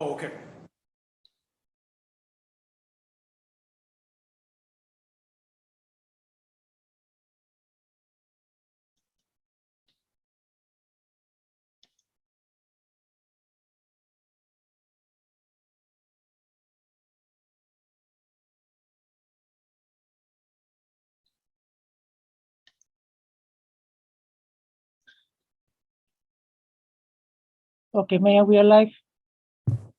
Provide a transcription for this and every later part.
Oh, okay. Okay, Mayor, we are live.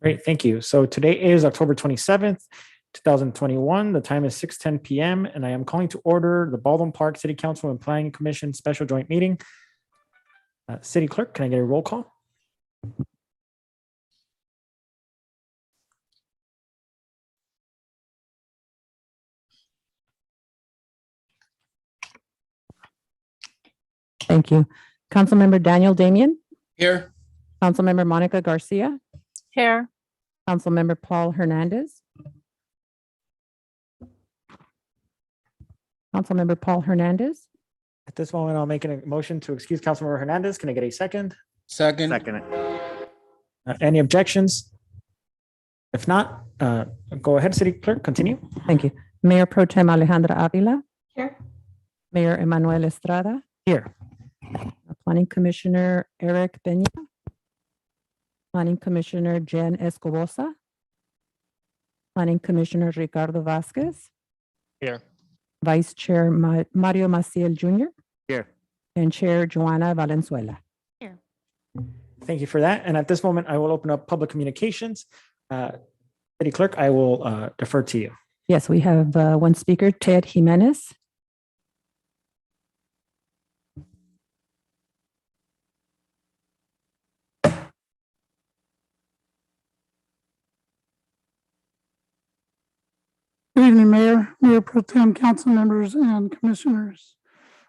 Great, thank you. So today is October 27th, 2021. The time is 6:10 p.m. and I am calling to order the Baldwin Park City Council and Planning Commission Special Joint Meeting. City Clerk, can I get a roll call? Thank you. Councilmember Daniel Damian, Here. Councilmember Monica Garcia, Here. Councilmember Paul Hernandez. Councilmember Paul Hernandez, At this moment, I'll make a motion to excuse Councilmember Hernandez. Can I get a second? Second. Any objections? If not, go ahead, City Clerk, continue. thank you. Mayor Pro Tem Alejandra Avila, Here. Mayor Emanuel Estrada, Here. Planning Commissioner Eric Peña, Planning Commissioner Jen Escobosa, Planning Commissioner Ricardo Vasquez. Here. Vice Chair Mario Maciel Jr. Here. And Chair Joanna Valenzuela. Thank you for that. And at this moment, I will open up public communications. City Clerk, I will defer to you. Yes, we have one speaker, Ted Jimenez. Good evening, Mayor, Mayor Pro Tem, council members, and commissioners.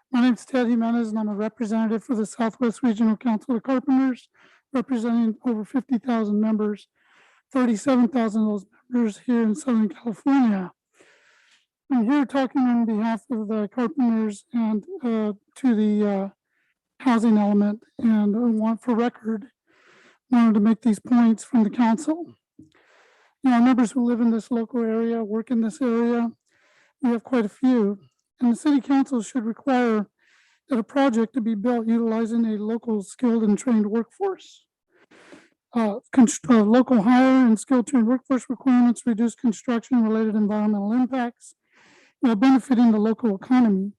My name is Ted Jimenez, and I'm a representative for the Southwest Regional Council of Carpenters, representing over 50,000 members, 37,000 of those members here in Southern California. I'm here talking on behalf of the carpenters and to the housing element, and I want for record, wanted to make these points from the council. You know, members who live in this local area, work in this area, we have quite a few. And the city council should require that a project to be built utilizing a local skilled and trained workforce. Local hire and skilled trained workforce requirements reduce construction-related environmental impacts while benefiting the local economy.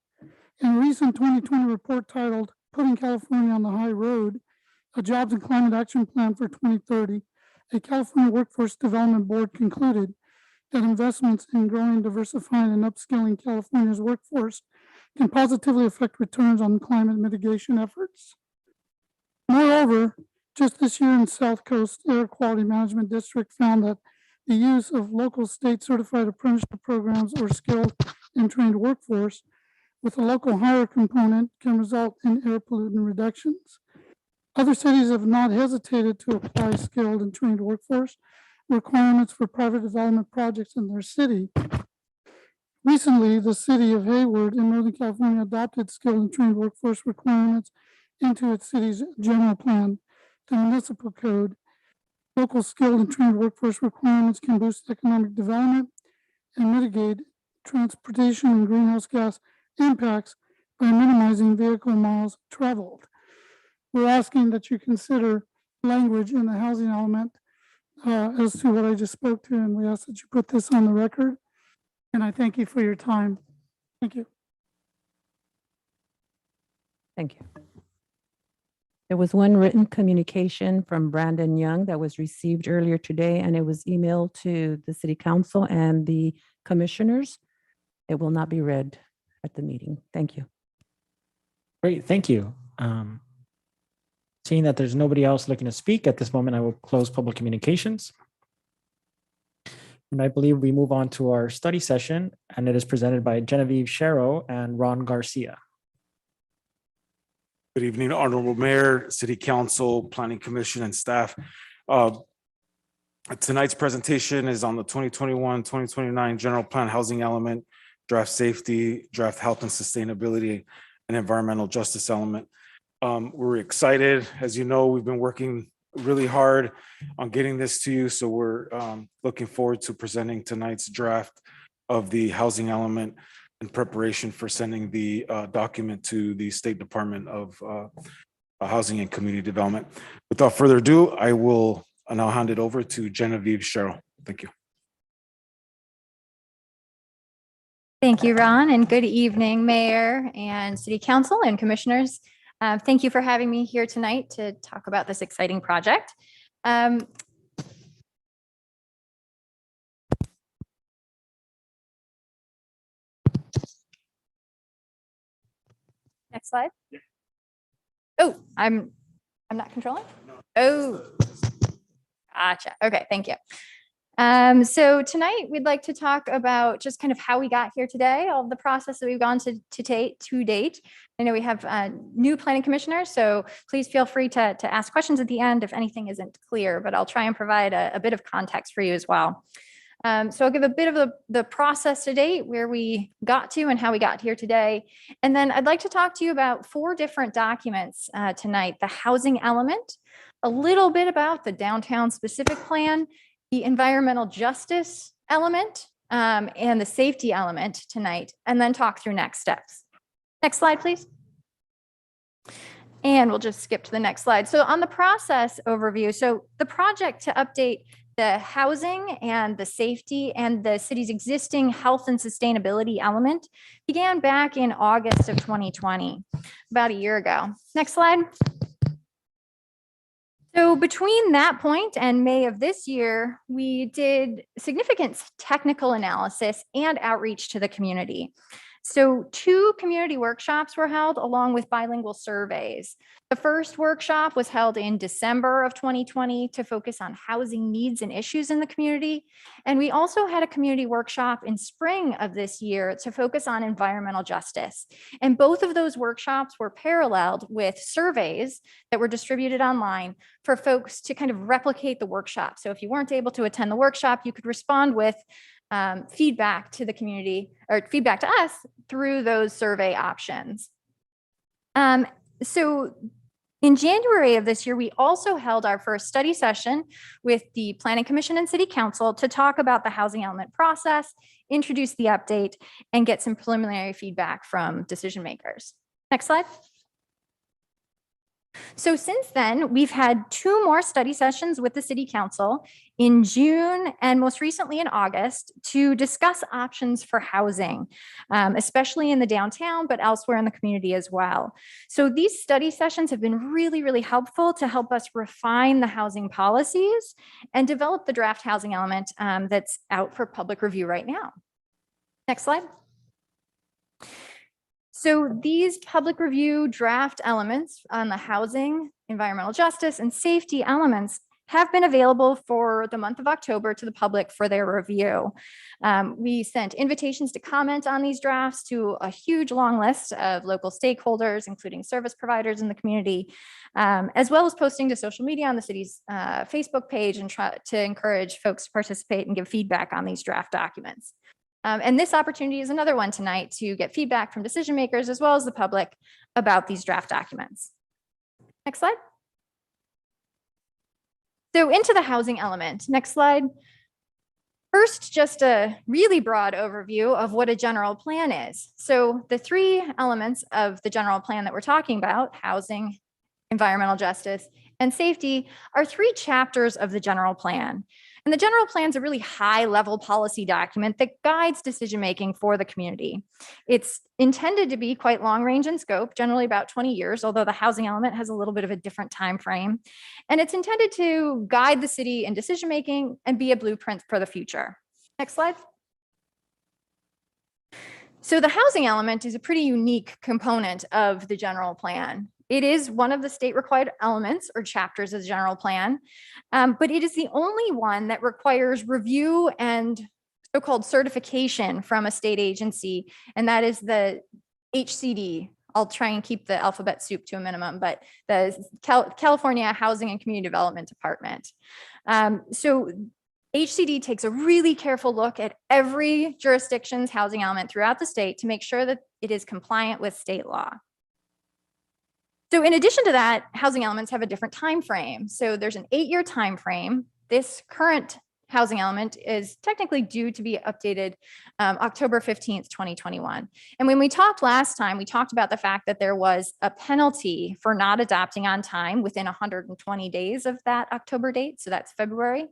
In a recent 2020 report titled Putting California on the High Road, a Jobs and Climate Action Plan for 2030, a California Workforce Development Board concluded that investments in growing, diversifying, and upskilling California's workforce can positively affect returns on climate mitigation efforts. Moreover, just this year in South Coast Air Quality Management District found that the use of local state certified apprenticeship programs or skilled and trained workforce with a local hire component can result in air pollutant reductions. Other cities have not hesitated to apply skilled and trained workforce requirements for private development projects in their city. Recently, the city of Hayward in Northern California adopted skilled and trained workforce requirements into its city's general plan, the municipal code. Local skilled and trained workforce requirements can boost economic development and mitigate transportation and greenhouse gas impacts by minimizing vehicle miles traveled. We're asking that you consider language in the housing element as to what I just spoke to, and we ask that you put this on the record. And I thank you for your time. Thank you. Thank you. There was one written communication from Brandon Young that was received earlier today, and it was emailed to the city council and the commissioners. It will not be read at the meeting. Thank you. Great, thank you. Seeing that there's nobody else looking to speak at this moment, I will close public communications. And I believe we move on to our study session, and it is presented by Genevieve Shero and Ron Garcia. Good evening, Honorable Mayor, City Council, Planning Commission, and staff. Tonight's presentation is on the 2021-2029 General Plan Housing Element, Draft Safety, Draft Health and Sustainability, and Environmental Justice Element. We're excited. As you know, we've been working really hard on getting this to you. So we're looking forward to presenting tonight's draft of the housing element in preparation for sending the document to the State Department of Housing and Community Development. Without further ado, I will now hand it over to Genevieve Cheryl. Thank you. Thank you, Ron, and good evening, Mayor and City Council and Commissioners. Thank you for having me here tonight to talk about this exciting project. Next slide. Oh, I'm not controlling? Oh, gotcha. Okay, thank you. So tonight we'd like to talk about just kind of how we got here today, all of the process that we've gone to date. I know we have new planning commissioners, so please feel free to ask questions at the end if anything isn't clear, but I'll try and provide a bit of context for you as well. So I'll give a bit of the process to date, where we got to and how we got here today. And then I'd like to talk to you about 4 different documents tonight: the housing element, a little bit about the downtown specific plan, the environmental justice element, and the safety element tonight, and then talk through next steps. Next slide, please. And we'll just skip to the next slide. So on the process overview, so the project to update the housing and the safety and the city's existing health and sustainability element began back in August of 2020, about a year ago. Next slide. So between that point and May of this year, we did significant technical analysis and outreach to the community. So 2 community workshops were held along with bilingual surveys. The first workshop was held in December of 2020 to focus on housing needs and issues in the community. And we also had a community workshop in spring of this year to focus on environmental justice. And both of those workshops were paralleled with surveys that were distributed online for folks to kind of replicate the workshop. So if you weren't able to attend the workshop, you could respond with feedback to the community, or feedback to us through those survey options. So in January of this year, we also held our first study session with the Planning Commission and City Council to talk about the housing element process, introduce the update, and get some preliminary feedback from decision makers. Next slide. So since then, we've had 2 more study sessions with the City Council in June and most recently in August to discuss options for housing, especially in the downtown, but elsewhere in the community as well. So these study sessions have been really, really helpful to help us refine the housing policies and develop the draft housing element that's out for public review right now. Next slide. So these public review draft elements on the housing, environmental justice, and safety elements have been available for the month of October to the public for their review. We sent invitations to comment on these drafts to a huge long list of local stakeholders, including service providers in the community, as well as posting to social media on the city's Facebook page and try to encourage folks to participate and give feedback on these draft documents. And this opportunity is another one tonight to get feedback from decision makers as well as the public about these draft documents. Next slide. So into the housing element. Next slide. First, just a really broad overview of what a general plan is. So the 3 elements of the general plan that we're talking about, housing, environmental justice, and safety, are 3 chapters of the general plan. And the general plan is a really high-level policy document that guides decision-making for the community. It's intended to be quite long-range in scope, generally about 20 years, although the housing element has a little bit of a different time frame. And it's intended to guide the city in decision-making and be a blueprint for the future. Next slide. So the housing element is a pretty unique component of the general plan. It is one of the state required elements or chapters of the general plan, but it is the only one that requires review and so-called certification from a state agency, and that is the HCD. I'll try and keep the alphabet soup to a minimum, but the California Housing and Community Development Department. So HCD takes a really careful look at every jurisdiction's housing element throughout the state to make sure that it is compliant with state law. So in addition to that, housing elements have a different time frame. So there's an 8-year time frame. This current housing element is technically due to be updated October 15th, 2021. And when we talked last time, we talked about the fact that there was a penalty for not adopting on time within 120 days of that October date. So that's February.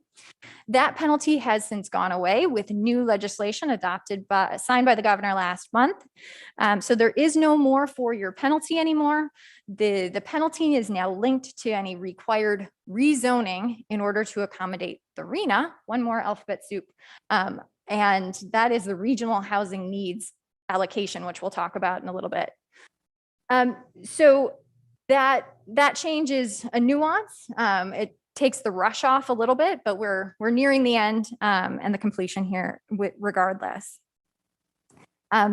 That penalty has since gone away with new legislation signed by the governor last month. So there is no more 4-year penalty anymore. The penalty is now linked to any required rezoning in order to accommodate the RHNA, one more alphabet soup. And that is the regional housing needs allocation, which we'll talk about in a little bit. So that change is a nuance. It takes the rush off a little bit, but we're nearing the end and the completion here regardless.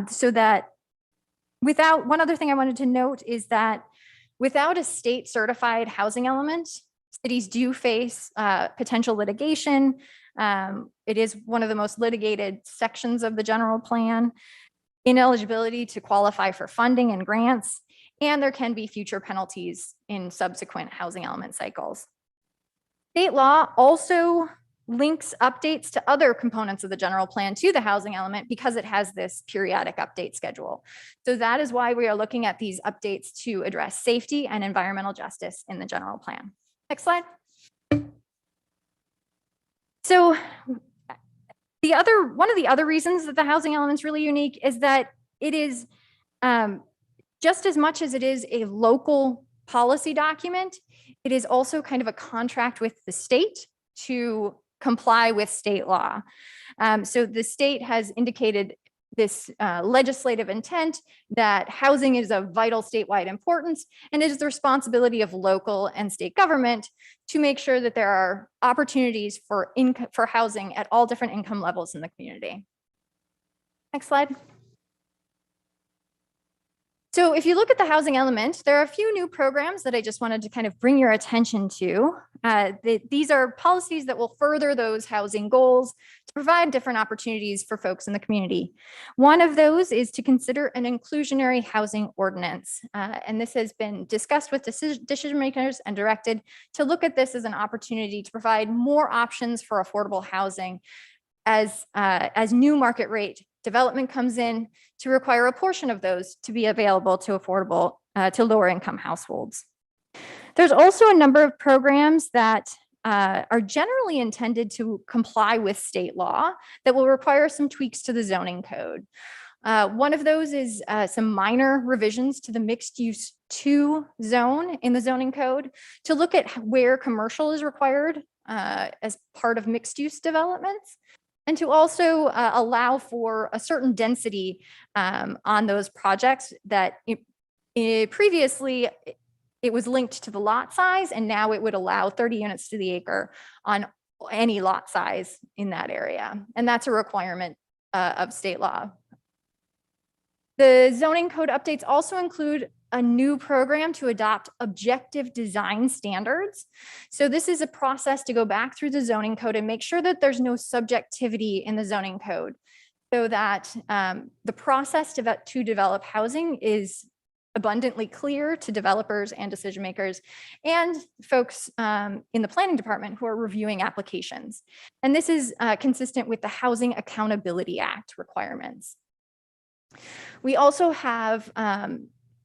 So that one other thing I wanted to note is that without a state certified housing element, cities do face potential litigation. It is one of the most litigated sections of the general plan, ineligibility to qualify for funding and grants, and there can be future penalties in subsequent housing element cycles. State law also links updates to other components of the general plan to the housing element because it has this periodic update schedule. So that is why we are looking at these updates to address safety and environmental justice in the general plan. Next slide. So one of the other reasons that the housing element is really unique is that it is just as much as it is a local policy document, it is also kind of a contract with the state to comply with state law. So the state has indicated this legislative intent that housing is of vital statewide importance, and it is the responsibility of local and state government to make sure that there are opportunities for housing at all different income levels in the community. Next slide. So if you look at the housing element, there are a few new programs that I just wanted to kind of bring your attention to. These are policies that will further those housing goals to provide different opportunities for folks in the community. One of those is to consider an inclusionary housing ordinance. And this has been discussed with decision makers and directed to look at this as an opportunity to provide more options for affordable housing as new market rate development comes in, to require a portion of those to be available to to lower income households. There's also a number of programs that are generally intended to comply with state law that will require some tweaks to the zoning code. One of those is some minor revisions to the mixed use 2 zone in the zoning code to look at where commercial is required as part of mixed use developments, and to also allow for a certain density on those projects that previously it was linked to the lot size, and now it would allow 30 units to the acre on any lot size in that area. And that's a requirement of state law. The zoning code updates also include a new program to adopt objective design standards. So this is a process to go back through the zoning code and make sure that there's no subjectivity in the zoning code, so that the process to develop housing is abundantly clear to developers and decision makers and folks in the planning department who are reviewing applications. And this is consistent with the Housing Accountability Act requirements. We also have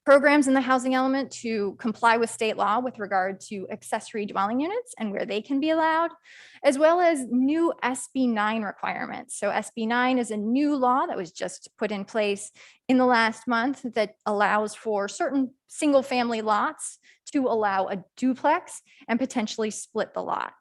programs in the housing element to comply with state law with regard to accessory dwelling units and where they can be allowed, as well as new SB 9 requirements. So SB 9 is a new law that was just put in place in the last month that allows for certain single family lots to allow a duplex and potentially split the lot.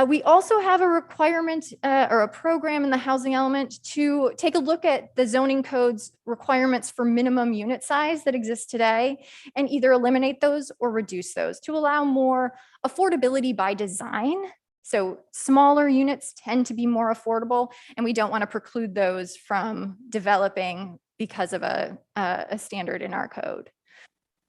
We also have a requirement or a program in the housing element to take a look at the zoning code's requirements for minimum unit size that exist today and either eliminate those or reduce those to allow more affordability by design. So smaller units tend to be more affordable, and we don't want to preclude those from developing because of a standard in our code.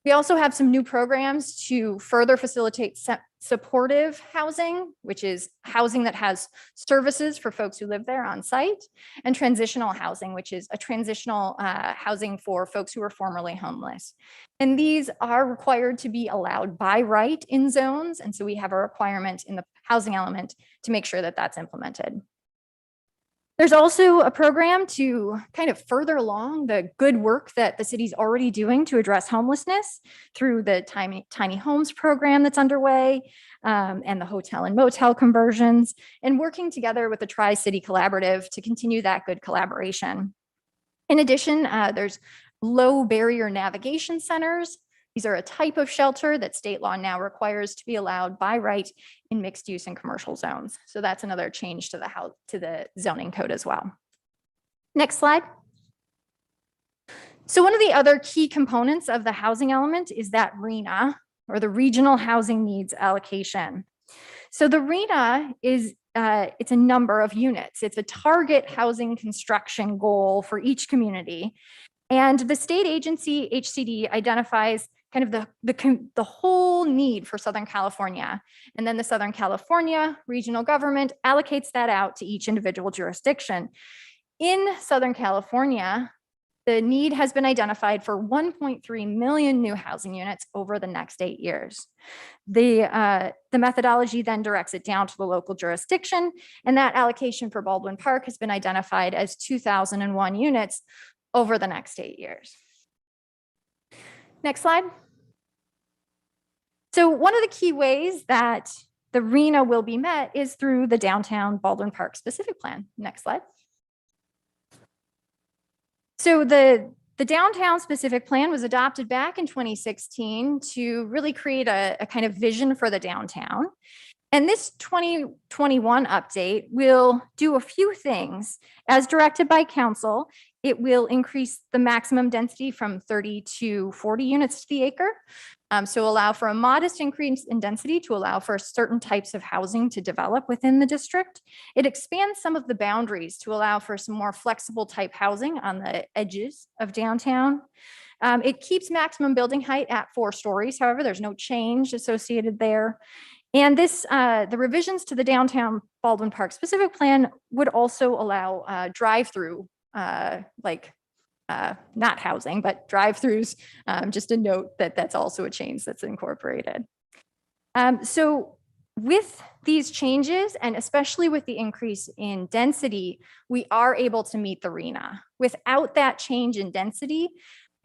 We also have some new programs to further facilitate supportive housing, which is housing that has services for folks who live there on site, and transitional housing, which is a transitional housing for folks who were formerly homeless. And these are required to be allowed by right in zones. And so we have a requirement in the housing element to make sure that that's implemented. There's also a program to kind of further along the good work that the city's already doing to address homelessness through the tiny homes program that's underway, and the hotel and motel conversions, and working together with the Tri-City Collaborative to continue that good collaboration. In addition, there's low barrier navigation centers. These are a type of shelter that state law now requires to be allowed by right in mixed use and commercial zones. So that's another change to the zoning code as well. Next slide. So one of the other key components of the housing element is that RHNA, or the Regional Housing Needs Allocation. So the RHNA is it's a number of units. It's a target housing construction goal for each community. And the state agency, HCD, identifies kind of the whole need for Southern California. And then the Southern California regional government allocates that out to each individual jurisdiction. In Southern California, the need has been identified for 1.3 million new housing units over the next 8 years. The methodology then directs it down to the local jurisdiction, and that allocation for Baldwin Park has been identified as 2,001 units over the next 8 years. Next slide. So one of the key ways that the RHNA will be met is through the downtown Baldwin Park specific plan. Next slide. So the downtown specific plan was adopted back in 2016 to really create a kind of vision for the downtown. And this 2021 update will do a few things. As directed by council, it will increase the maximum density from 30 to 40 units to the acre. So allow for a modest increase in density to allow for certain types of housing to develop within the district. It expands some of the boundaries to allow for some more flexible type housing on the edges of downtown. It keeps maximum building height at 4 stories. However, there's no change associated there. And this, the revisions to the downtown Baldwin Park specific plan would also allow drive-through, not housing, but drive-throughs. Just a note that that's also a change that's incorporated. So with these changes, and especially with the increase in density, we are able to meet the RHNA. Without that change in density,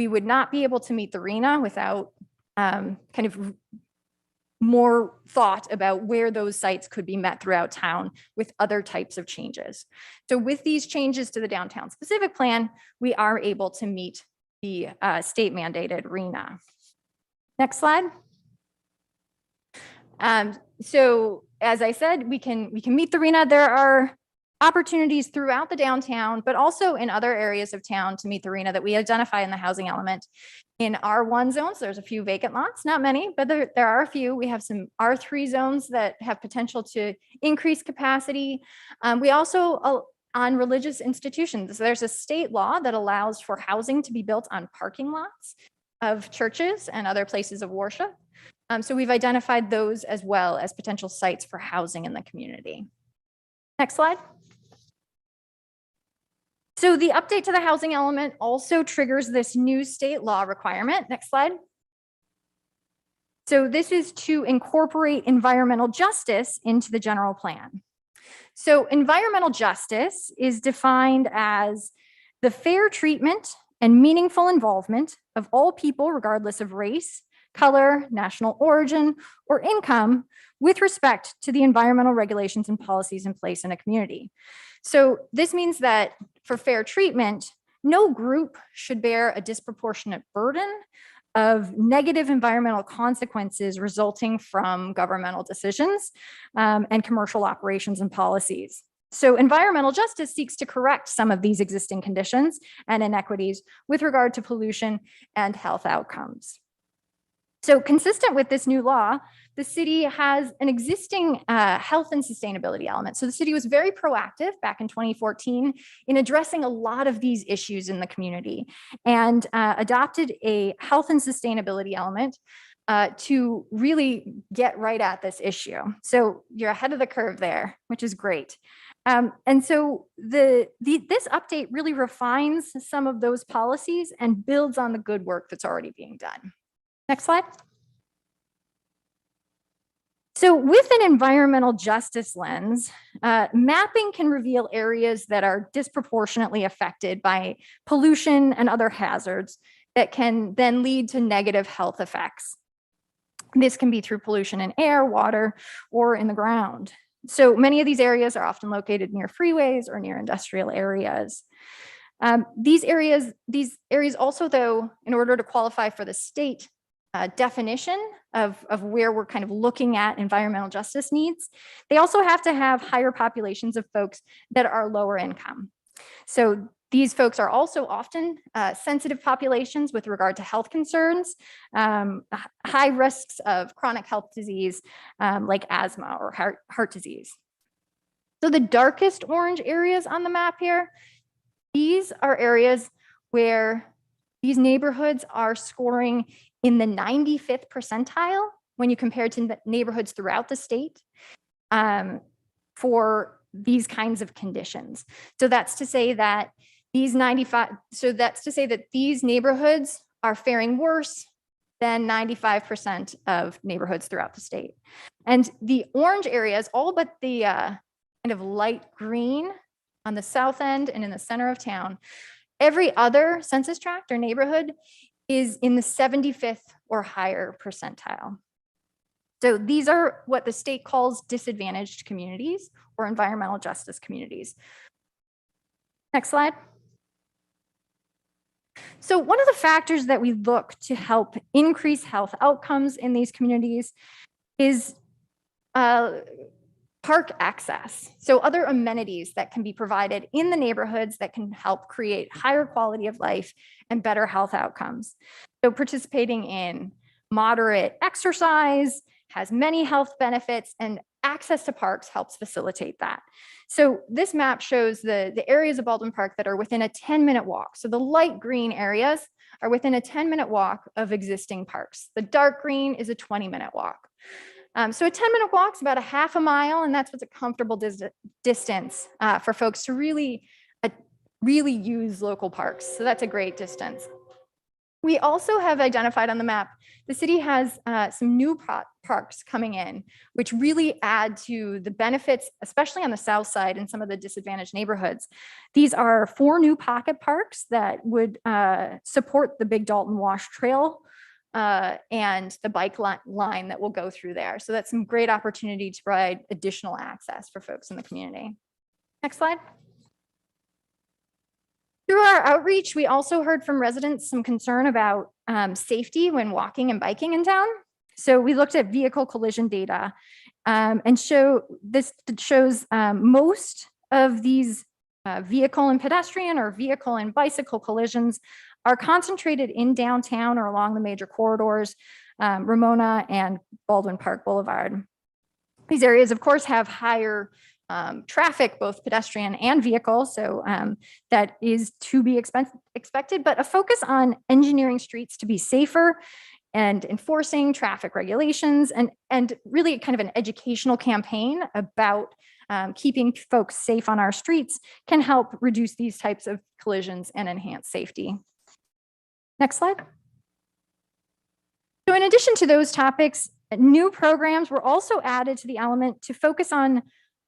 we would not be able to meet the RHNA without kind of more thought about where those sites could be met throughout town with other types of changes. So with these changes to the downtown specific plan, we are able to meet the state mandated RHNA. Next slide. So as I said, we can meet the RHNA. There are opportunities throughout the downtown, but also in other areas of town to meet the RHNA that we identify in the housing element. In R1 zones, there's a few vacant lots, not many, but there are a few. We have some R3 zones that have potential to increase capacity. We also, on religious institutions, there's a state law that allows for housing to be built on parking lots of churches and other places of worship. So we've identified those as well as potential sites for housing in the community. Next slide. So the update to the housing element also triggers this new state law requirement. Next slide. So this is to incorporate environmental justice into the general plan. So environmental justice is defined as the fair treatment and meaningful involvement of all people, regardless of race, color, national origin, or income, with respect to the environmental regulations and policies in place in a community. So this means that for fair treatment, no group should bear a disproportionate burden of negative environmental consequences resulting from governmental decisions and commercial operations and policies. So environmental justice seeks to correct some of these existing conditions and inequities with regard to pollution and health outcomes. So consistent with this new law, the city has an existing health and sustainability element. So the city was very proactive back in 2014 in addressing a lot of these issues in the community and adopted a health and sustainability element to really get right at this issue. So you're ahead of the curve there, which is great. And so this update really refines some of those policies and builds on the good work that's already being done. Next slide. So with an environmental justice lens, mapping can reveal areas that are disproportionately affected by pollution and other hazards that can then lead to negative health effects. This can be through pollution in air, water, or in the ground. So many of these areas are often located near freeways or near industrial areas. These areas also, though, in order to qualify for the state definition of where we're kind of looking at environmental justice needs, they also have to have higher populations of folks that are lower income. So these folks are also often sensitive populations with regard to health concerns, high risks of chronic health disease like asthma or heart disease. So the darkest orange areas on the map here, these are areas where these neighborhoods are scoring in the 95th percentile when you compare to neighborhoods throughout the state for these kinds of conditions. So that's to say that these neighborhoods are faring worse than 95% of neighborhoods throughout the state. And the orange areas, all but the kind of light green on the south end and in the center of town, every other census tract or neighborhood is in the 75th or higher percentile. So these are what the state calls disadvantaged communities or environmental justice communities. Next slide. So one of the factors that we look to help increase health outcomes in these communities is park access. So other amenities that can be provided in the neighborhoods that can help create higher quality of life and better health outcomes. So participating in moderate exercise has many health benefits, and access to parks helps facilitate that. So this map shows the areas of Baldwin Park that are within a 10-minute walk. So the light green areas are within a 10-minute walk of existing parks. The dark green is a 20-minute walk. So a 10-minute walk is about a half a mile, and that's what's a comfortable distance for folks to really use local parks. So that's a great distance. We also have identified on the map, the city has some new parks coming in, which really add to the benefits, especially on the south side in some of the disadvantaged neighborhoods. These are 4 new pocket parks that would support the Big Dalton Wash Trail and the bike line that will go through there. So that's some great opportunity to provide additional access for folks in the community. Next slide. Through our outreach, we also heard from residents some concern about safety when walking and biking in town. So we looked at vehicle collision data and shows most of these vehicle and pedestrian or vehicle and bicycle collisions are concentrated in downtown or along the major corridors, Ramona and Baldwin Park Boulevard. These areas, of course, have higher traffic, both pedestrian and vehicle, so that is to be expected, but a focus on engineering streets to be safer and enforcing traffic regulations and really kind of an educational campaign about keeping folks safe on our streets can help reduce these types of collisions and enhance safety. Next slide. So in addition to those topics, new programs were also added to the element to focus on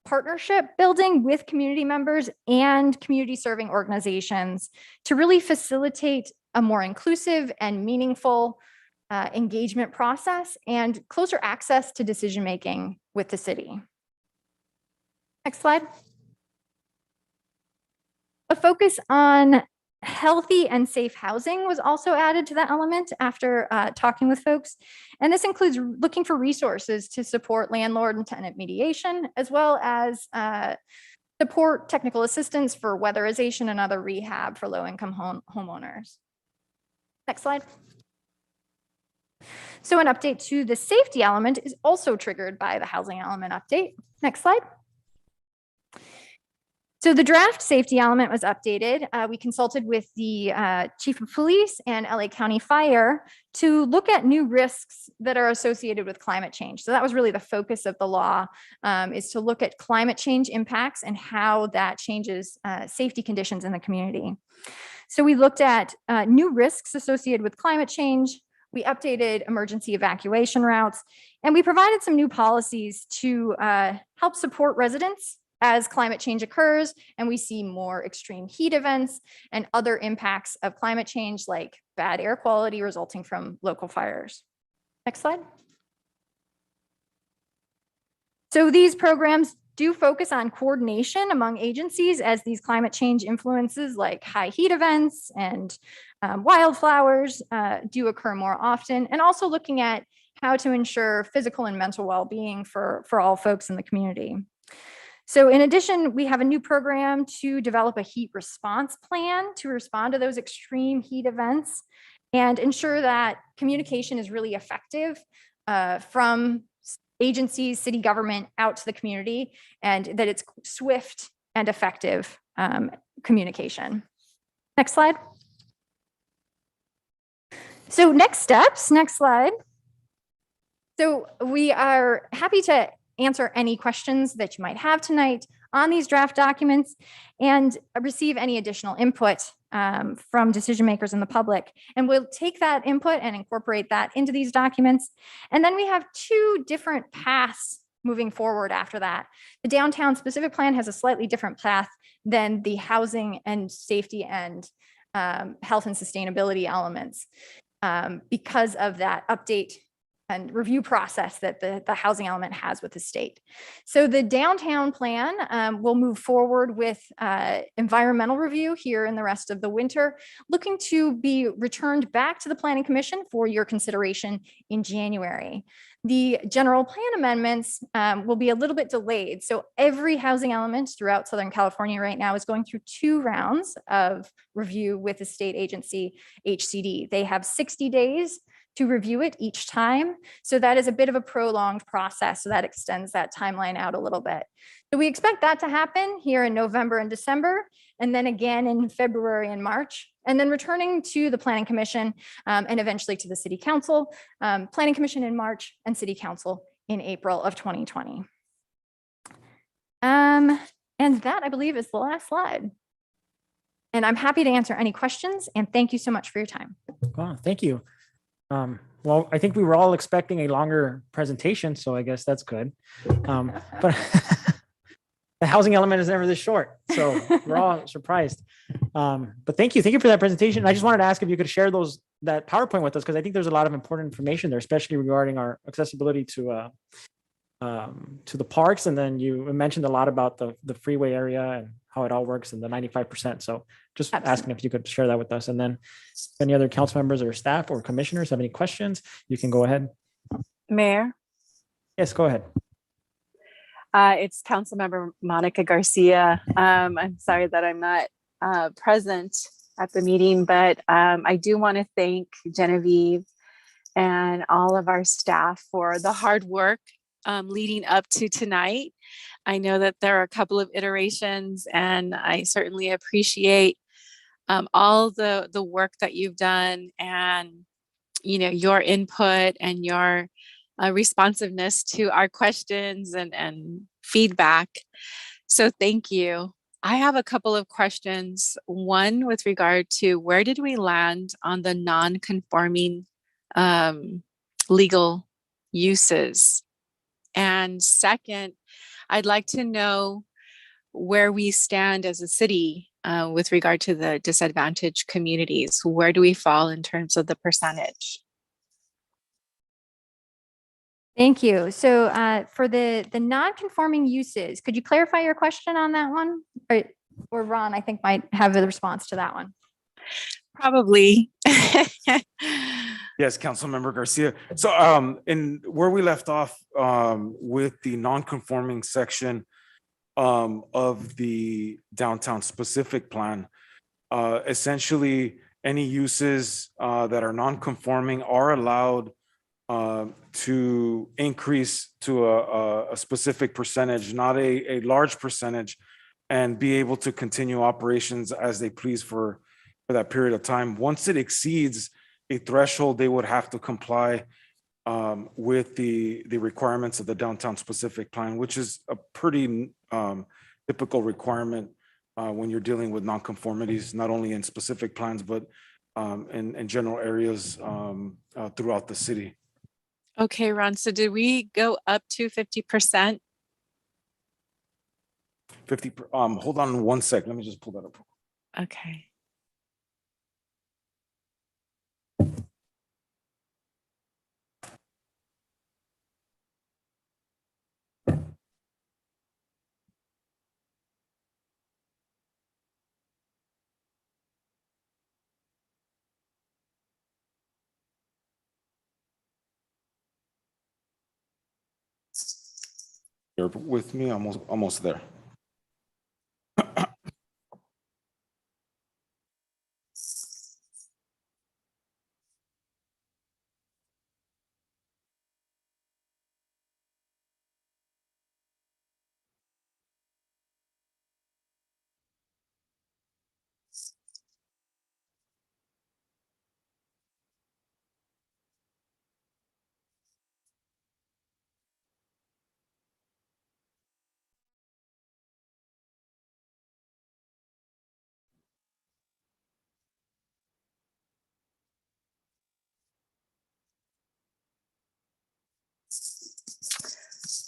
partnership building with community members and community serving organizations to really facilitate a more inclusive and meaningful engagement process and closer access to decision-making with the city. Next slide. A focus on healthy and safe housing was also added to that element after talking with folks. And this includes looking for resources to support landlord and tenant mediation, as well as support technical assistance for weatherization and other rehab for low-income homeowners. Next slide. So an update to the safety element is also triggered by the housing element update. Next slide. So the draft safety element was updated. We consulted with the chief of police and LA County Fire to look at new risks that are associated with climate change. So that was really the focus of the law, is to look at climate change impacts and how that changes safety conditions in the community. So we looked at new risks associated with climate change. We updated emergency evacuation routes, and we provided some new policies to help support residents as climate change occurs and we see more extreme heat events and other impacts of climate change like bad air quality resulting from local fires. Next slide. So these programs do focus on coordination among agencies as these climate change influences like high heat events and wildflowers do occur more often, and also looking at how to ensure physical and mental well-being for all folks in the community. So in addition, we have a new program to develop a heat response plan to respond to those extreme heat events and ensure that communication is really effective from agencies, city government out to the community, and that it's swift and effective communication. Next slide. So next steps, next slide. So we are happy to answer any questions that you might have tonight on these draft documents and receive any additional input from decision makers in the public. And we'll take that input and incorporate that into these documents. And then we have two different paths moving forward after that. The downtown specific plan has a slightly different path than the housing and safety and health and sustainability elements because of that update and review process that the housing element has with the state. So the downtown plan will move forward with environmental review here in the rest of the winter, looking to be returned back to the Planning Commission for your consideration in January. The general plan amendments will be a little bit delayed. So every housing element throughout Southern California right now is going through 2 rounds of review with the state agency HCD. They have 60 days to review it each time. So that is a bit of a prolonged process. So that extends that timeline out a little bit. So we expect that to happen here in November and December, and then again in February and March, and then returning to the Planning Commission and eventually to the City Council, Planning Commission in March and City Council in April of 2020. And that, I believe, is the last slide. And I'm happy to answer any questions, and thank you so much for your time. Wow, thank you. Well, I think we were all expecting a longer presentation, so I guess that's good. But the housing element is never this short, so we're all surprised. But thank you for that presentation. I just wanted to ask if you could share that PowerPoint with us, because I think there's a lot of important information there, especially regarding our accessibility to the parks. And then you mentioned a lot about the freeway area and how it all works and the 95%. So just asking if you could share that with us. And then if any other council members or staff or commissioners have any questions, you can go ahead. Mayor? Yes, go ahead. It's Councilmember Monica Garcia. I'm sorry that I'm not present at the meeting, but I do want to thank Genevieve and all of our staff for the hard work leading up to tonight. I know that there are a couple of iterations, and I certainly appreciate all the work that you've done, and your input and your responsiveness to our questions and feedback. So thank you. I have a couple of questions. One with regard to where did we land on the non-conforming legal uses? And second, I'd like to know where we stand as a city with regard to the disadvantaged communities. Where do we fall in terms of the percentage? Thank you. So for the non-conforming uses, could you clarify your question on that one? Or Ron, I think, might have a response to that one. Probably. Yes, Councilmember Garcia. So in where we left off with the non-conforming section of the downtown specific plan, essentially any uses that are non-conforming are allowed to increase to a specific percentage, not a large percentage, and be able to continue operations as they please for that period of time. Once it exceeds a threshold, they would have to comply with the requirements of the downtown specific plan, which is a pretty typical requirement when you're dealing with nonconformities, not only in specific plans, but in general areas throughout the city. Okay, Ron, so did we go up to 50%? 50, hold on one sec. Let me just pull that up. Okay. You're with me, almost there.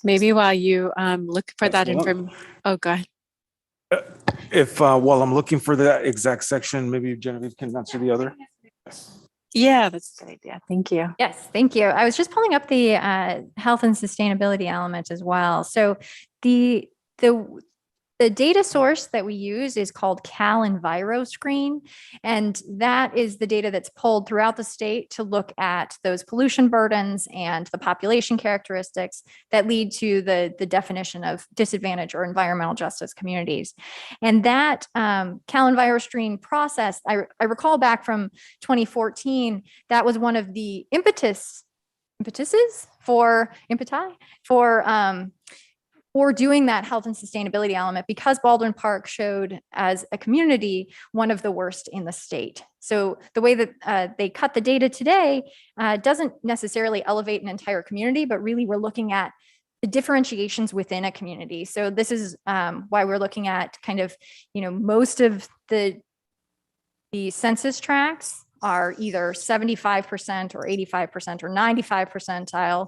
Maybe while you look for Yes, that hold on. information. Oh, go ahead. If while I'm looking for that exact section, maybe Genevieve can answer the other. Yeah, that's a good idea. Thank you. Yes, thank you. I was just pulling up the health and sustainability element as well. So the the data source that we use is called Cal EnviroScreen, and that is the data that's pulled throughout the state to look at those pollution burdens and the population characteristics that lead to the definition of disadvantaged or environmental justice communities. And that Cal EnviroScreen process, I recall back from 2014, that was one of the impetuses for doing that health and sustainability element, because Baldwin Park showed as a community one of the worst in the state. So the way that they cut the data today doesn't necessarily elevate an entire community, but really we're looking at the differentiations within a community. So this is why we're looking at kind of, most of the census tracts are either 75% or 85% or 95 percentile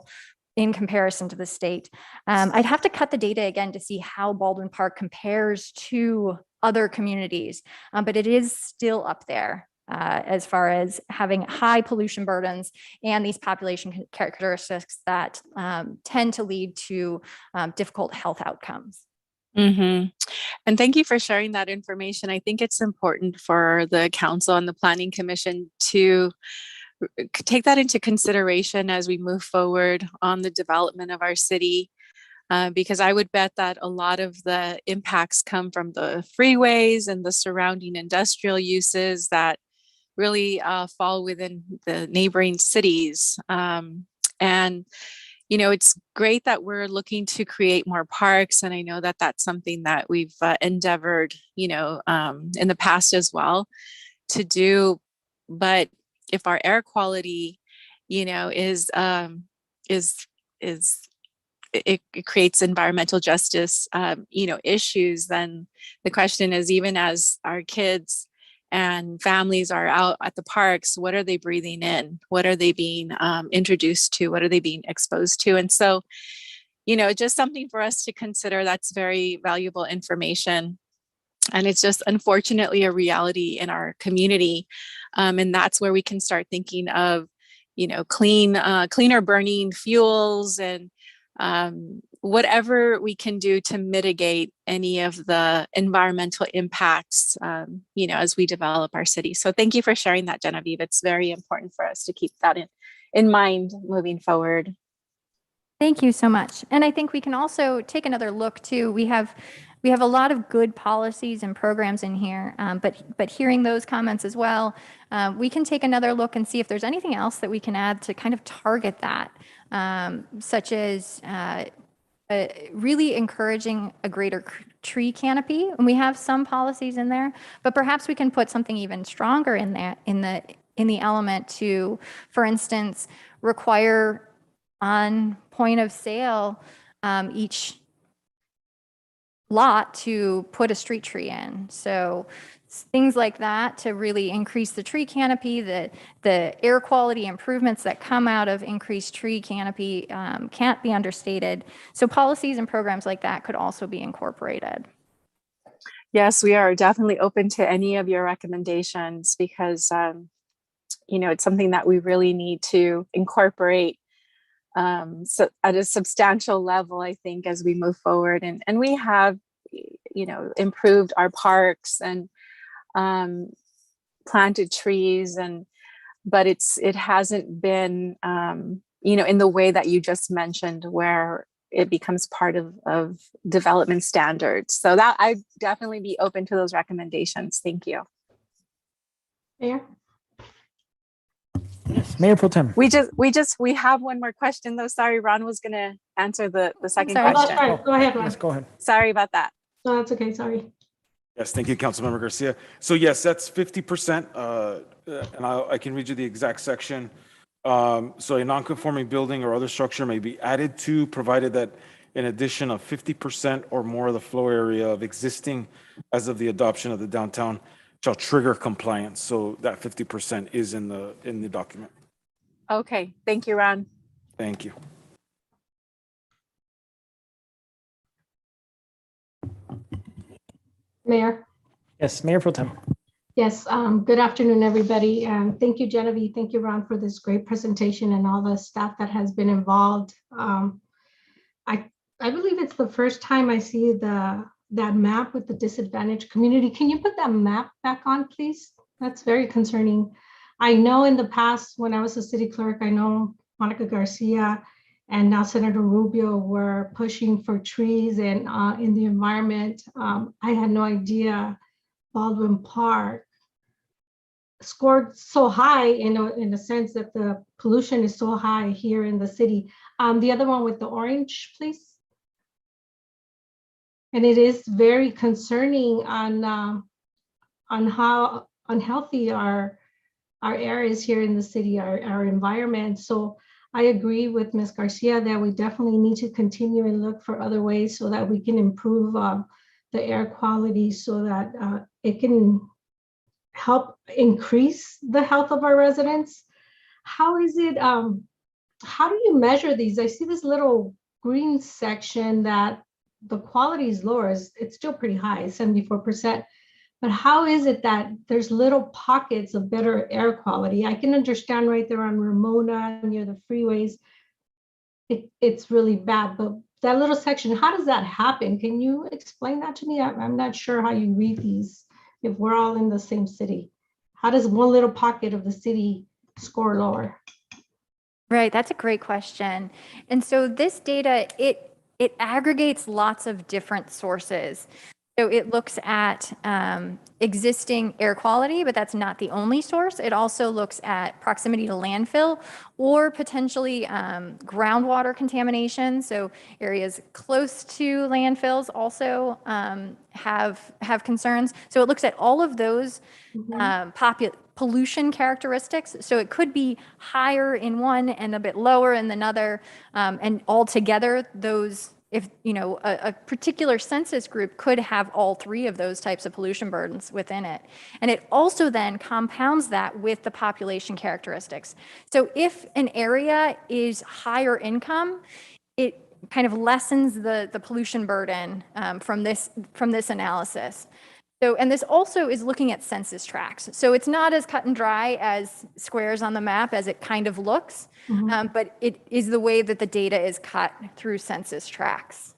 in comparison to the state. I'd have to cut the data again to see how Baldwin Park compares to other communities, but it is still up there as far as having high pollution burdens and these population characteristics that tend to lead to difficult health outcomes. Mm-hmm. And thank you for sharing that information. I think it's important for the council and the planning commission to take that into consideration as we move forward on the development of our city, because I would bet that a lot of the impacts come from the freeways and the surrounding industrial uses that really fall within the neighboring cities. And it's great that we're looking to create more parks, and I know that that's something that we've endeavored, in the past as well to do. But if our air quality, is it creates environmental justice, issues, then the question is, even as our kids and families are out at the parks, what are they breathing in? What are they being introduced to? What are they being exposed to? And so, just something for us to consider. That's very valuable information. And it's just unfortunately a reality in our community. And that's where we can start thinking of, cleaner burning fuels and whatever we can do to mitigate any of the environmental impacts, as we develop our city. So thank you for sharing that, Genevieve. It's very important for us to keep that in mind moving forward. Thank you so much. And I think we can also take another look too. We have we have a lot of good policies and programs in here, but hearing those comments as well, we can take another look and see if there's anything else that we can add to kind of target that, such as really encouraging a greater tree canopy. And we have some policies in there, but perhaps we can put something even stronger in that, in the element to, for instance, require on point of sale, each lot to put a street tree in. So things like that to really increase the tree canopy, the air quality improvements that come out of increased tree canopy can't be understated. So policies and programs like that could also be incorporated. Yes, we are definitely open to any of your recommendations because, you know, it's something that we really need to incorporate so at a substantial level, I think, as we move forward. And we have, you know, improved our parks and planted trees, but it hasn't been, you know, in the way that you just mentioned, where it becomes part of development standards. So that I'd definitely be open to those recommendations. Thank you. Mayor? Yes, Mayor Pro Tem. We have one more question though. Sorry, Ron was gonna answer the second sorry. Oh, that's question. right. Go ahead, Ron. Yes, go ahead. Sorry about that. No, that's okay. Sorry. Yes, thank you, Councilmember Garcia. So yes, that's 50%, and I can read you the exact section. So a non-conforming building or other structure may be added to, provided that in addition of 50% or more of the floor area of existing as of the adoption of the downtown shall trigger compliance. So that 50% is in the document. Okay, thank you, Ron. Thank you. Mayor? Yes, Mayor Pro Tem. Yes, good afternoon, everybody. And thank you, Genevieve. Thank you, Ron, for this great presentation and all the staff that has been involved. I believe it's the first time I see that map with the disadvantaged community. Can you put that map back on, please? That's very concerning. I know in the past, when I was a city clerk, I know Monica Garcia and now Senator Rubio were pushing for trees and in the environment. I had no idea Baldwin Park scored so high in a sense that the pollution is so high here in the city. The other one with the orange, please. And it is very concerning on how unhealthy our air is here in the city, our environment. So I agree with Ms. Garcia that we definitely need to continue and look for other ways so that we can improve the air quality so that it can help increase the health of our residents. How is it, how do you measure these? I see this little green section that the quality is lower, it's still pretty high, 74%. But how is it that there's little pockets of better air quality? I can understand right there on Ramona near the freeways, it's really bad, but that little section, how does that happen? Can you explain that to me? I'm not sure how you read these if we're all in the same city. How does one little pocket of the city score lower? Right, that's a great question. And so this data, it aggregates lots of different sources. So it looks at existing air quality, but that's not the only source. It also looks at proximity to landfill or potentially groundwater contamination. So areas close to landfills also have concerns. So it looks at all of those pollution characteristics. So it could be higher in one and a bit lower in another, and altogether those, if you know, a particular census group could have all three of those types of pollution burdens within it. And it also then compounds that with the population characteristics. So if an area is higher income, it kind of lessens the pollution burden from this analysis. So, and this also is looking at census tracts. So it's not as cut and dry as squares on the map as it kind of looks, but it is the way that the data is cut through census tracts.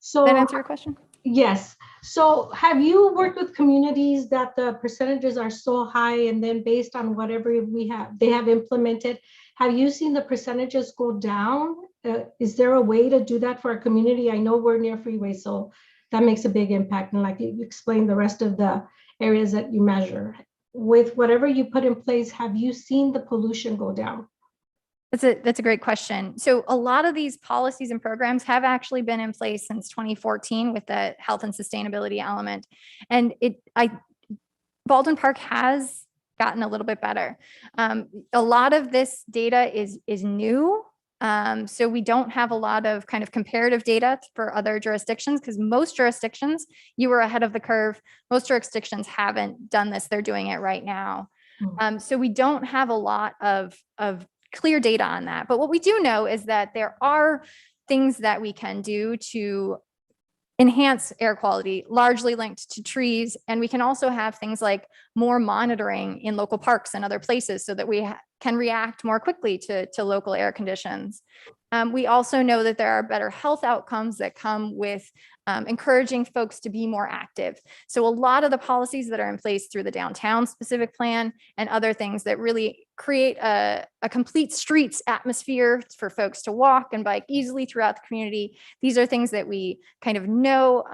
So Does that answer your question? Yes. So have you worked with communities that the percentages are so high and then based on whatever they have implemented, have you seen the percentages go down? Is there a way to do that for a community? I know we're near freeway, so that makes a big impact. And like you explained, the rest of the areas that you measure. With whatever you put in place, have you seen the pollution go down? That's a great question. So a lot of these policies and programs have actually been in place since 2014 with the health and sustainability element. And Baldwin Park has gotten a little bit better. A lot of this data is new. So we don't have a lot of kind of comparative data for other jurisdictions, because most jurisdictions, you were ahead of the curve. Most jurisdictions haven't done this. They're doing it right now. So we don't have a lot of clear data on that. But what we do know is that there are things that we can do to enhance air quality, largely linked to trees. And we can also have things like more monitoring in local parks and other places so that we can react more quickly to local air conditions. We also know that there are better health outcomes that come with encouraging folks to be more active. So a lot of the policies that are in place through the downtown specific plan and other things that really create a complete streets atmosphere for folks to walk and bike easily throughout the community. These are things that we kind of know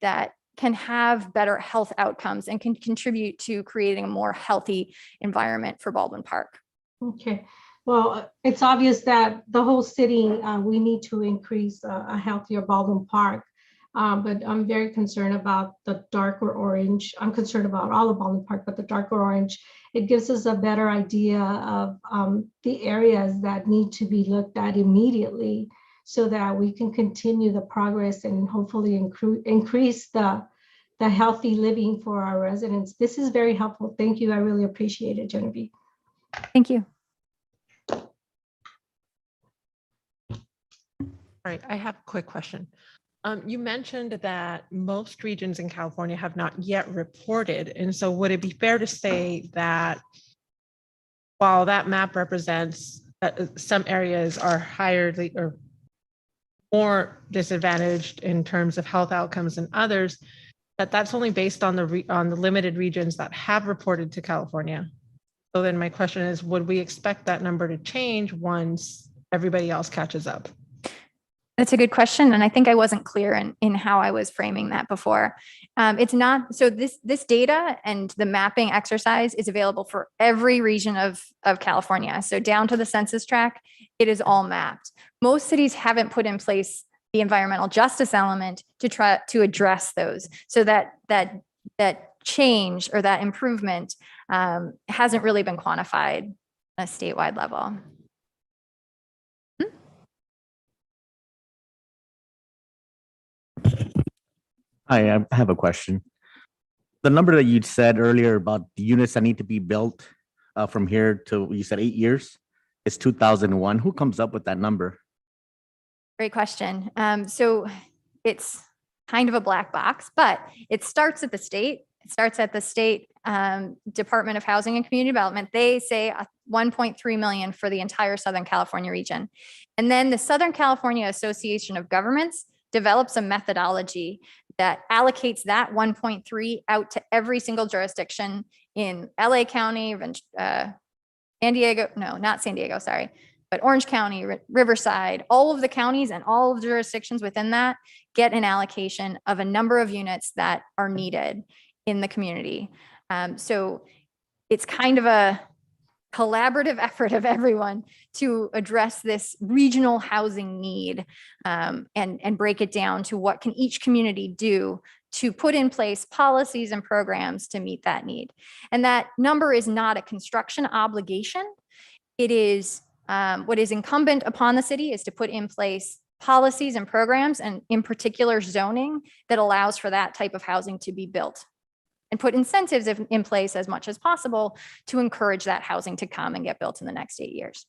that can have better health outcomes and can contribute to creating a more healthy environment for Baldwin Park. Okay. Well, it's obvious that the whole city, we need to increase a healthier Baldwin Park. But I'm very concerned about the darker orange. I'm concerned about all of Baldwin Park, but the darker orange, it gives us a better idea of the areas that need to be looked at immediately so that we can continue the progress and hopefully increase the healthy living for our residents. This is very helpful. Thank you. I really appreciate it, Genevieve. Thank you. All right, I have a quick question. You mentioned that most regions in California have not yet reported. And so would it be fair to say that while that map represents that some areas are higher or more disadvantaged in terms of health outcomes than others, that's only based on the limited regions that have reported to California? So then my question is, would we expect that number to change once everybody else catches up? That's a good question. And I think I wasn't clear in how I was framing that before. It's not, so this data and the mapping exercise is available for every region of California. So down to the census tract, it is all mapped. Most cities haven't put in place the environmental justice element to try to address those. So that change or that improvement hasn't really been quantified at a statewide level. Hi, I have a question. The number that you said earlier about the units that need to be built from here to, you said 8 years, is 2001. Who comes up with that number? Great question. So it's kind of a black box, but it starts at the state. It starts at the state Department of Housing and Community Development. They say 1.3 million for the entire Southern California region. And then the Southern California Association of Governments develops a methodology that allocates that 1.3 out to every single jurisdiction in LA County, San Diego, no, not San Diego, sorry, but Orange County, Riverside, all of the counties and all of the jurisdictions within that get an allocation of a number of units that are needed in the community. So it's kind of a collaborative effort of everyone to address this regional housing need and break it down to what can each community do to put in place policies and programs to meet that need. And that number is not a construction obligation. It is what is incumbent upon the city is to put in place policies and programs, and in particular zoning that allows for that type of housing to be built, and put incentives in place as much as possible to encourage that housing to come and get built in the next 8 years.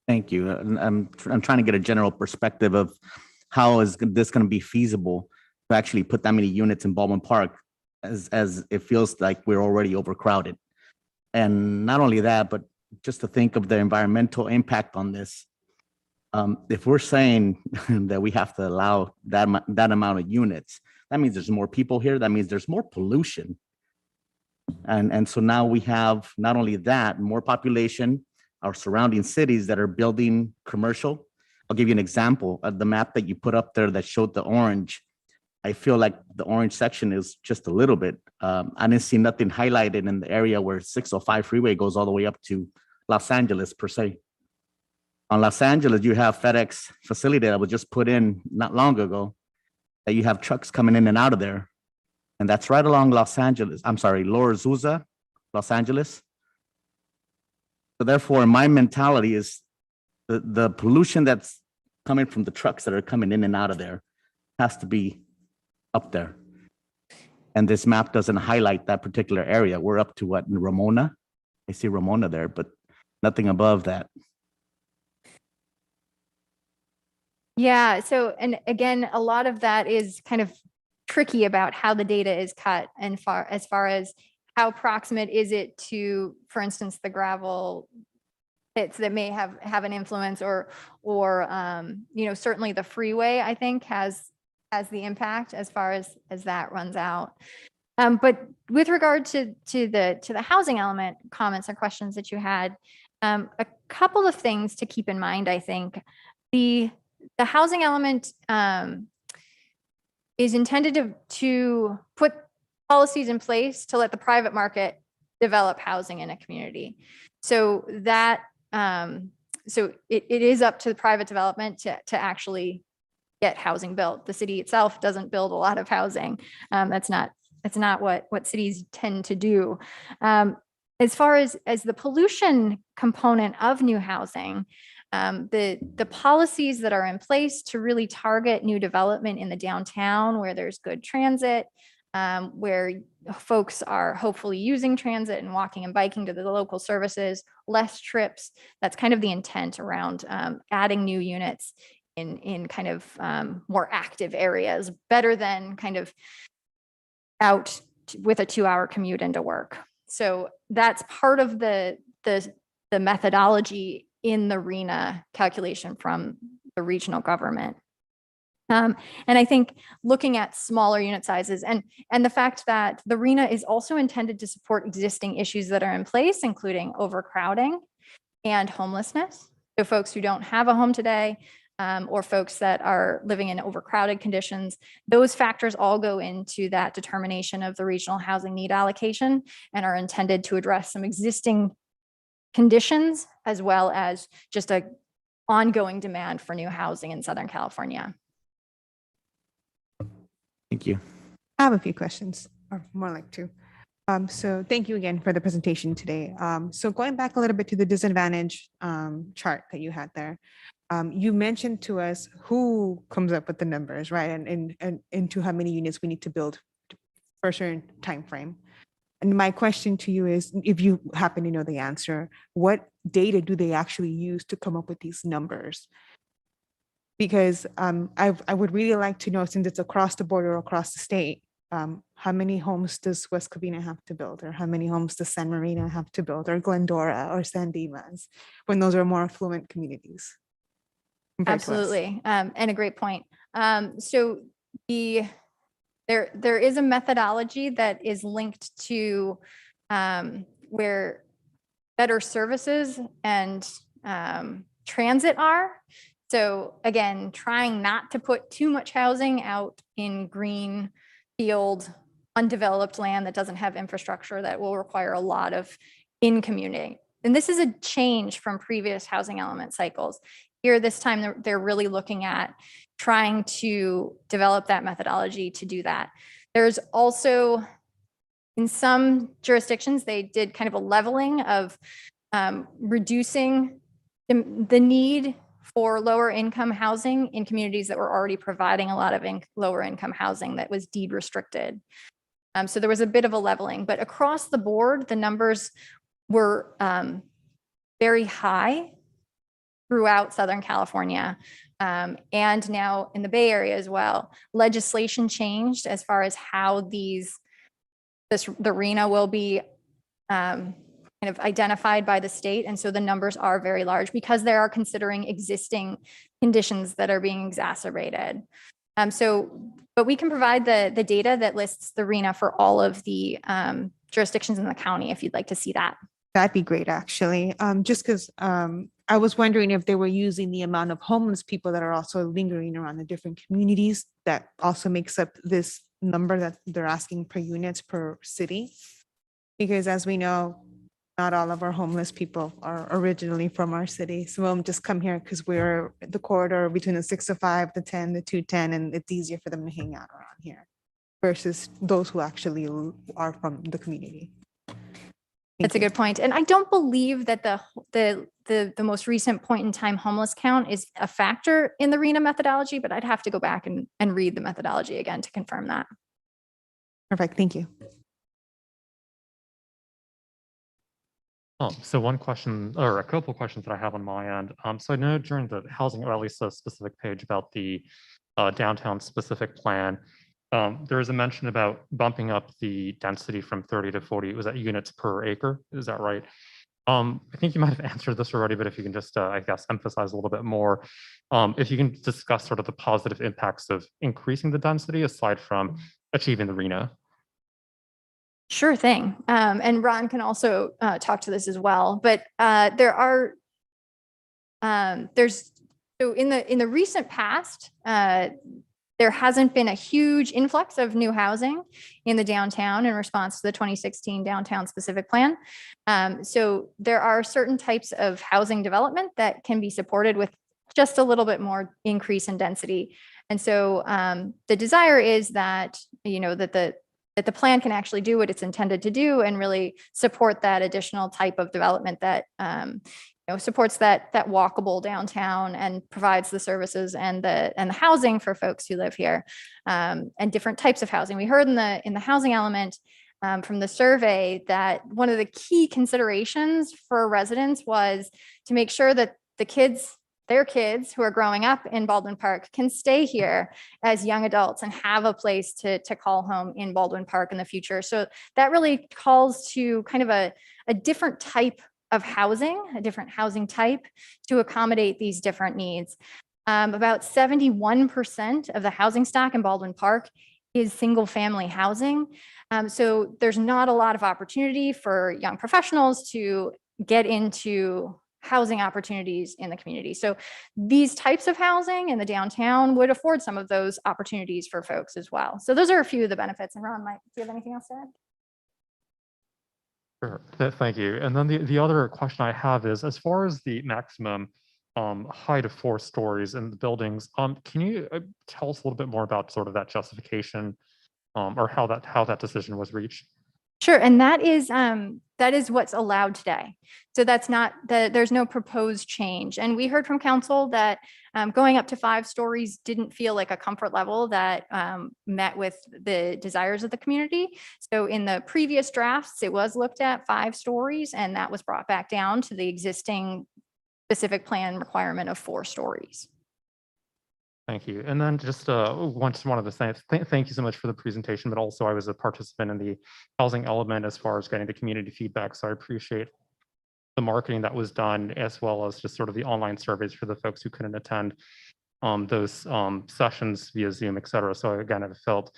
Thank you. I'm trying to get a general perspective of how is this going to be feasible to actually put that many units in Baldwin Park, as it feels like we're already overcrowded. And not only that, but just to think of the environmental impact on this. If we're saying that we have to allow that amount of units, that means there's more people here. That means there's more pollution. And so now we have not only that, more population, our surrounding cities that are building commercial. I'll give you an example of the map that you put up there that showed the orange I feel like the orange section is just a little bit. I didn't see nothing highlighted in the area where 605 freeway goes all the way up to Los Angeles per se. On Los Angeles, you have FedEx facility that was just put in not long ago, that you have trucks coming in and out of there. And that's right along Los Angeles. I'm sorry, Lower Azusa, Los Angeles. So therefore, my mentality is the pollution that's coming from the trucks that are coming in and out of there has to be up there. And this map doesn't highlight that particular area. We're up to what, in Ramona? I see Ramona there, but nothing above that. Yeah, so, and again, a lot of that is kind of tricky about how the data is cut and as far as how proximate is it to, for instance, the gravel pits that may have an influence, or you know, certainly the freeway, I think, has the impact as far as that runs out. But with regard to the housing element comments or questions that you had, a couple of things to keep in mind. I think the housing element is intended to put policies in place to let the private market develop housing in a community. So that so it is up to the private development to actually get housing built. The city itself doesn't build a lot of housing. That's not what cities tend to do. As far as the pollution component of new housing, the policies that are in place to really target new development in the downtown where there's good transit, where folks are hopefully using transit and walking and biking to the local services, less trips. That's kind of the intent around adding new units in kind of more active areas, better than kind of out with a 2-hour commute into work. So that's part of the methodology in the RHNA calculation from the regional government. And I think looking at smaller unit sizes and the fact that the RHNA is also intended to support existing issues that are in place, including overcrowding and homelessness. So folks who don't have a home today, or folks that are living in overcrowded conditions, those factors all go into that determination of the regional housing need allocation and are intended to address some existing conditions as well as just a ongoing demand for new housing in Southern California. Thank you. I have a few questions, or more like two. So thank you again for the presentation today. So going back a little bit to the disadvantage chart that you had there, you mentioned to us who comes up with the numbers, right? And into how many units we need to build for a certain time frame. And my question to you is, if you happen to know the answer, what data do they actually use to come up with these numbers? Because I would really like to know, since it's across the border, across the state, how many homes does West Covina have to build, or how many homes does San Marino have to build, or Glendora, or San Dimas, when those are more affluent communities? Absolutely, and a great point. So there is a methodology that is linked to where better services and transit are. So again, trying not to put too much housing out in green field, undeveloped land that doesn't have infrastructure that will require a lot of in-community. And this is a change from previous housing element cycles. Here, this time, they're really looking at trying to develop that methodology to do that. There's also, in some jurisdictions, they did kind of a leveling of reducing the need for lower income housing in communities that were already providing a lot of lower income housing that was deed restricted. So there was a bit of a leveling, but across the board, the numbers were very high throughout Southern California, and now in the Bay Area as well. Legislation changed as far as how the RHNA will be kind of identified by the state, and so the numbers are very large because they are considering existing conditions that are being exacerbated. But we can provide the data that lists the RHNA for all of the jurisdictions in the county if you'd like to see that. That'd be great, actually. Just because I was wondering if they were using the amount of homeless people that are also lingering around the different communities that also makes up this number that they're asking per units per city. Because as we know, not all of our homeless people are originally from our city. Some of them just come here because we're the corridor between the 605, the 10, the 210, and it's easier for them to hang out around here versus those who actually are from the community. That's a good point. And I don't believe that the most recent point in time homeless count is a factor in the RHNA methodology, but I'd have to go back and read the methodology again to confirm that. Perfect, thank you. So one question or a couple questions that I have on my end. So I know during the housing, or at least a specific page about the downtown specific plan, there is a mention about bumping up the density from 30 to 40. Was that units per acre? Is that right? I think you might have answered this already, but if you can just, I guess, emphasize a little bit more, if you can discuss sort of the positive impacts of increasing the density aside from achieving the RHNA. Sure thing. And Ron can also talk to this as well. But there's so in the recent past, there hasn't been a huge influx of new housing in the downtown in response to the 2016 downtown specific plan. So there are certain types of housing development that can be supported with just a little bit more increase in density. And so the desire is that, that the plan can actually do what it's intended to do and really support that additional type of development that supports that walkable downtown and provides the services and the housing for folks who live here, and different types of housing. We heard in the housing element from the survey that one of the key considerations for residents was to make sure that their kids who are growing up in Baldwin Park can stay here as young adults and have a place to call home in Baldwin Park in the future. So that really calls to kind of a different type of housing, a different housing type to accommodate these different needs. About 71% of the housing stock in Baldwin Park is single family housing. So there's not a lot of opportunity for young professionals to get into housing opportunities in the community. So these types of housing in the downtown would afford some of those opportunities for folks as well. So those are a few of the benefits. And Ron, do you have anything else to add? Sure, thank you. And then the other question I have is, as far as the maximum height of 4 stories in the buildings, can you tell us a little bit more about sort of that justification or how that decision was reached? Sure, and that is what's allowed today. So that's not there's no proposed change. And we heard from council that going up to 5 stories didn't feel like a comfort level that met with the desires of the community. So in the previous drafts, it was looked at 5 stories, and that was brought back down to the existing specific plan requirement of 4 stories. Thank you. And then just wanted to say thank you so much for the presentation, but also I was a participant in the housing element as far as getting the community feedback. So I appreciate the marketing that was done, as well as just sort of the online surveys for the folks who couldn't attend those sessions via Zoom, et cetera. So again, I felt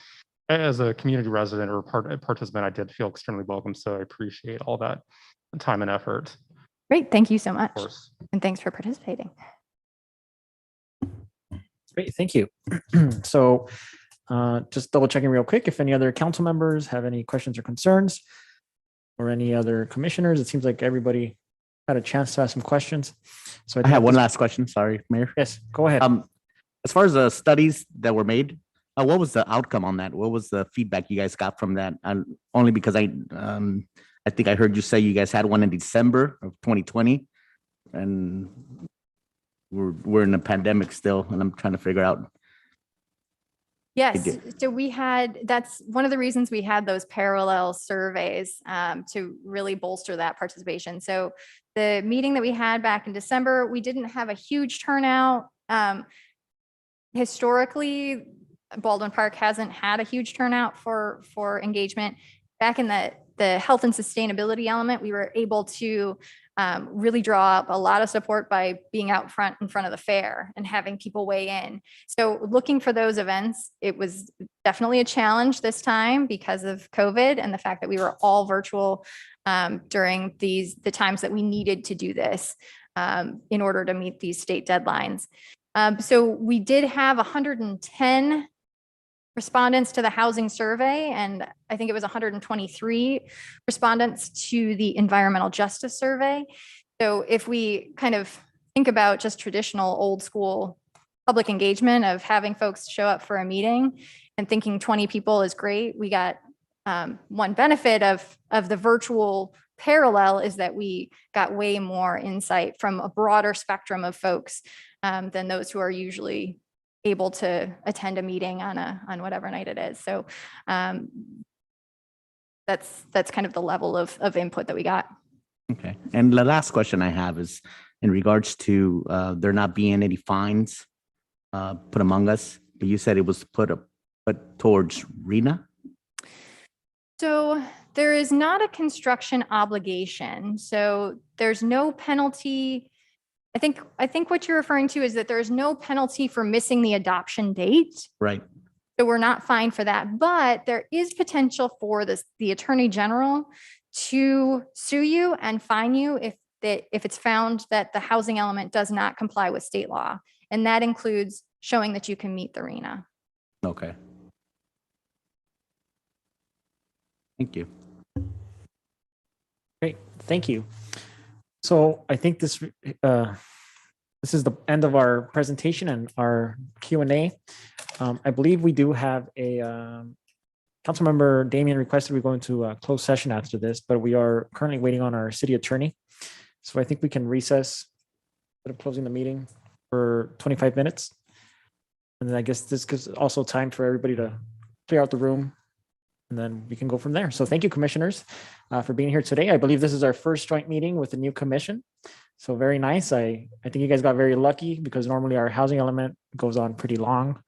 as a community resident or participant, I did feel extremely welcome. So I appreciate all that time and effort. Great, thank you so much. Of course. And thanks for participating. Great, thank you. So just double checking real quick, if any other council members have any questions or concerns, or any other commissioners. It seems like everybody had a chance to ask some questions. So I have one last question. Sorry, Mayor. Yes, go ahead. As far as the studies that were made, what was the outcome on that? What was the feedback you guys got from that? And only because I think I heard you say you guys had one in December of 2020, and we're in a pandemic still, and I'm trying to figure out. Yes, so that's one of the reasons we had those parallel surveys to really bolster that participation. So the meeting that we had back in December, we didn't have a huge turnout. Historically, Baldwin Park hasn't had a huge turnout for engagement. Back in the health and sustainability element, we were able to really draw up a lot of support by being out front in front of the fair and having people weigh in. So looking for those events, it was definitely a challenge this time because of COVID and the fact that we were all virtual during the times that we needed to do this in order to meet these state deadlines. So we did have 110 respondents to the housing survey, and I think it was 123 respondents to the environmental justice survey. So if we kind of think about just traditional old school public engagement of having folks show up for a meeting and thinking 20 people is great, we got one benefit of the virtual parallel is that we got way more insight from a broader spectrum of folks than those who are usually able to attend a meeting on whatever night it is. So that's kind of the level of input that we got. Okay. And the last question I have is in regards to there not being any fines put among us. But you said it was put towards RHNA. So there is not a construction obligation. So there's no penalty. I think what you're referring to is that there's no penalty for missing the adoption date. Right. So we're not fined for that, but there is potential for the Attorney General to sue you and fine you if it's found that the housing element does not comply with state law. And that includes showing that you can meet the RHNA. Okay. Thank you. Great, thank you. So I think this is the end of our presentation and our Q&A. I believe we do have a Councilmember Damian requested we go into a closed session after this, but we are currently waiting on our city attorney. So I think we can recess instead of closing the meeting for 25 minutes. And then I guess this gives also time for everybody to clear out the room, and then we can go from there. So thank you, commissioners, for being here today. I believe this is our first joint meeting with the new commission. So very nice. I think you guys got very lucky because normally our housing element goes on pretty long,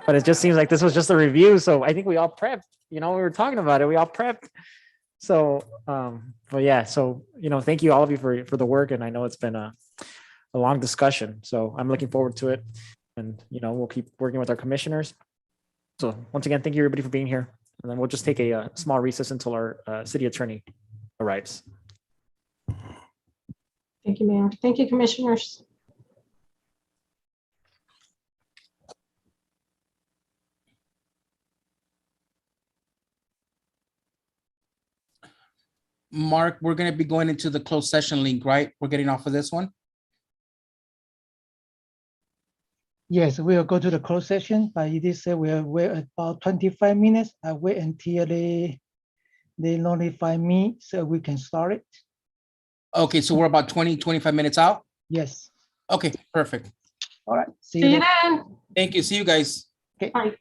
but it just seems like this was just a review. So I think we all prepped, we were talking about it. We all prepped. So, but yeah, so, thank you all of you for the work. And I know it's been a long discussion. So I'm looking forward to it. And, we'll keep working with our commissioners. So once again, thank you everybody for being here. And then we'll just take a small recess until our city attorney arrives. Thank you, Mayor. Thank you, commissioners. Mark, we're going to be going into the closed session link, right? We're getting off of this one. Yes, we'll go to the closed session, but it is we'll wait about 25 minutes. I wait until they notify me so we can start it. Okay, so we're about 25 minutes out? Yes. Okay, perfect. All right. See you then. Thank you. See you guys. Okay. Bye.